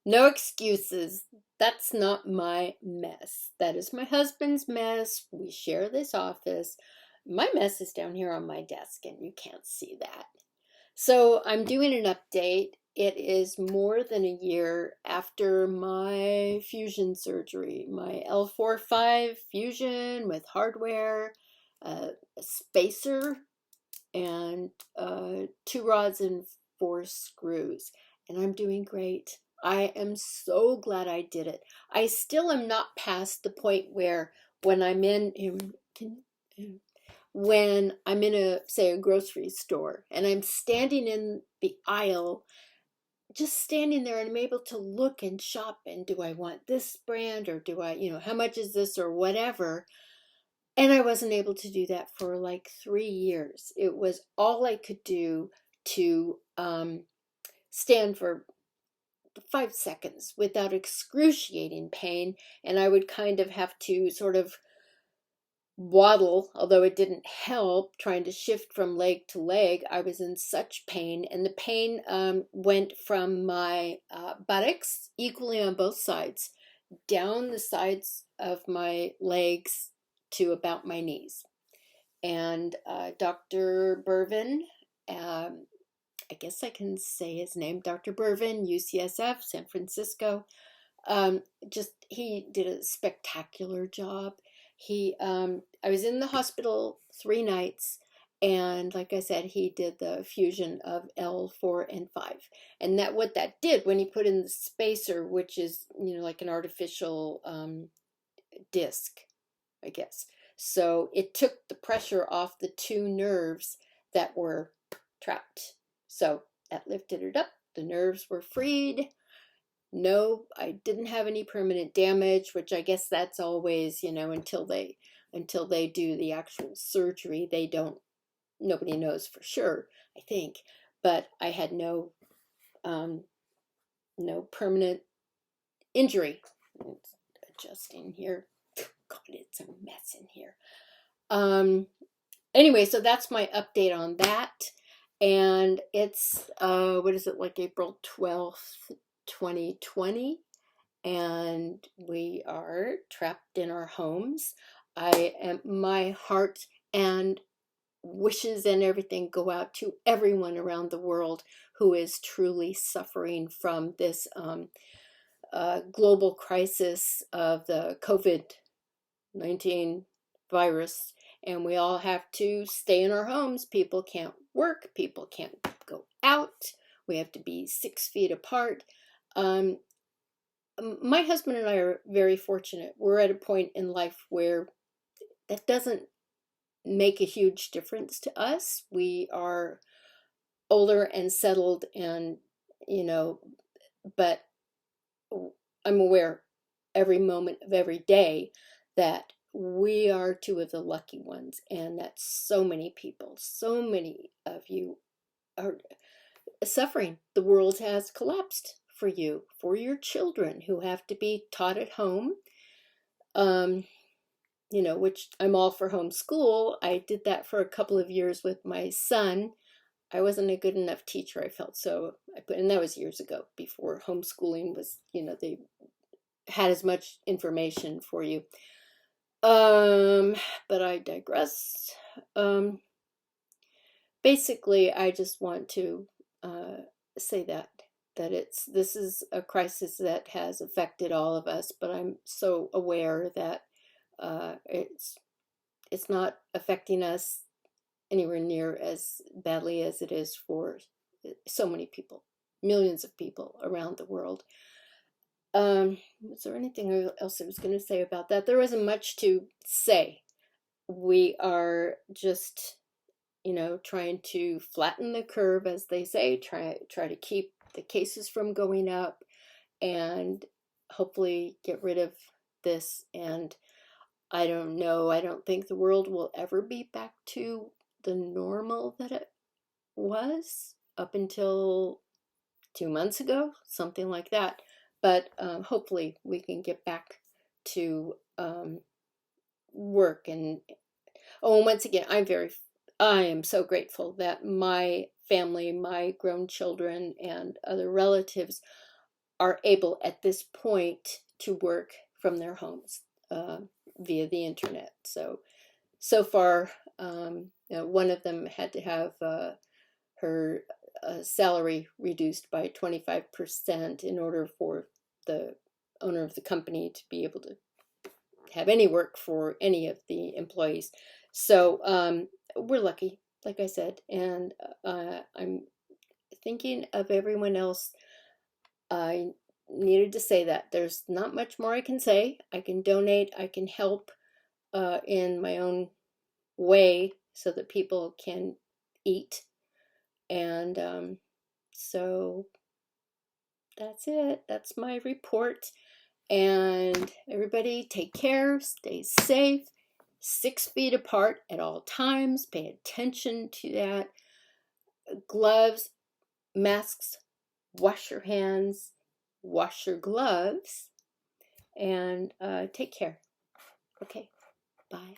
No excuses. That's not my mess. That is my husband's mess. We share this office. My mess is down here on my desk, and you can't see that. So I'm doing an update. It is more than a year after my fusion surgery, my L4-5 fusion with hardware, a spacer, and 2 rods and 4 screws. And I'm doing great. I am so glad I did it. I still am not past the point where when I'm when I'm in say a grocery store and I'm standing in the aisle, just standing there, and I'm able to look and shop, and do I want this brand, or do I, how much is this, or whatever. And I wasn't able to do that for like 3 years. It was all I could do to stand for 5 seconds without excruciating pain. And I would kind of have to sort of waddle, although it didn't help, trying to shift from leg to leg. I was in such pain, and the pain went from my buttocks, equally on both sides, down the sides of my legs to about my knees. And Dr. Berven, I guess I can say his name, Dr. Berven, UCSF, San Francisco, he did a spectacular job. I was in the hospital 3 nights, and like I said, he did the fusion of L4 and 5. And what that did, when he put in the spacer, which is, like an artificial disc, I guess. So it took the pressure off the 2 nerves that were trapped. So that lifted it up. The nerves were freed. No, I didn't have any permanent damage, which I guess that's always, until they do the actual surgery, nobody knows for sure, I think. But I had no permanent injury. It's adjusting here. God, it's a mess in here. Anyway, so that's my update on that. And it's, what is it, like April 12th, 2020. And we are trapped in our homes. My heart and wishes and everything go out to everyone around the world who is truly suffering from this global crisis of the COVID-19 virus. And we all have to stay in our homes. People can't work. People can't go out. We have to be 6 feet apart. My husband and I are very fortunate. We're at a point in life where that doesn't make a huge difference to us. We are older and settled, and, but I'm aware every moment of every day that we are 2 of the lucky ones, and that so many of you are suffering. The world has collapsed for you, for your children who have to be taught at home, which I'm all for homeschool. I did that for a couple of years with my son. I wasn't a good enough teacher, I felt, and that was years ago, before homeschooling was, they had as much information for you. But I digress. Basically, I just want to say that this is a crisis that has affected all of us, but I'm so aware that it's not affecting us anywhere near as badly as it is for so many people, millions of people around the world. Was there anything else I was going to say about that? There isn't much to say. We are just, trying to flatten the curve, as they say, try to keep the cases from going up, and hopefully get rid of this. And I don't know, I don't think the world will ever be back to the normal that it was up until 2 months ago, something like that. But hopefully we can get back to work. And once again, I am so grateful that my family, my grown children, and other relatives are able at this point to work from their homes via the internet. So far, one of them had to have her salary reduced by 25% in order for the owner of the company to be able to have any work for any of the employees. So we're lucky, like I said, and I'm thinking of everyone else. I needed to say that. There's not much more I can say. I can donate, I can help in my own way so that people can eat. And so that's it. That's my report. And everybody take care, stay safe, 6 feet apart at all times. Pay attention to that. Gloves, masks, wash your hands, wash your gloves, and take care. Okay, bye.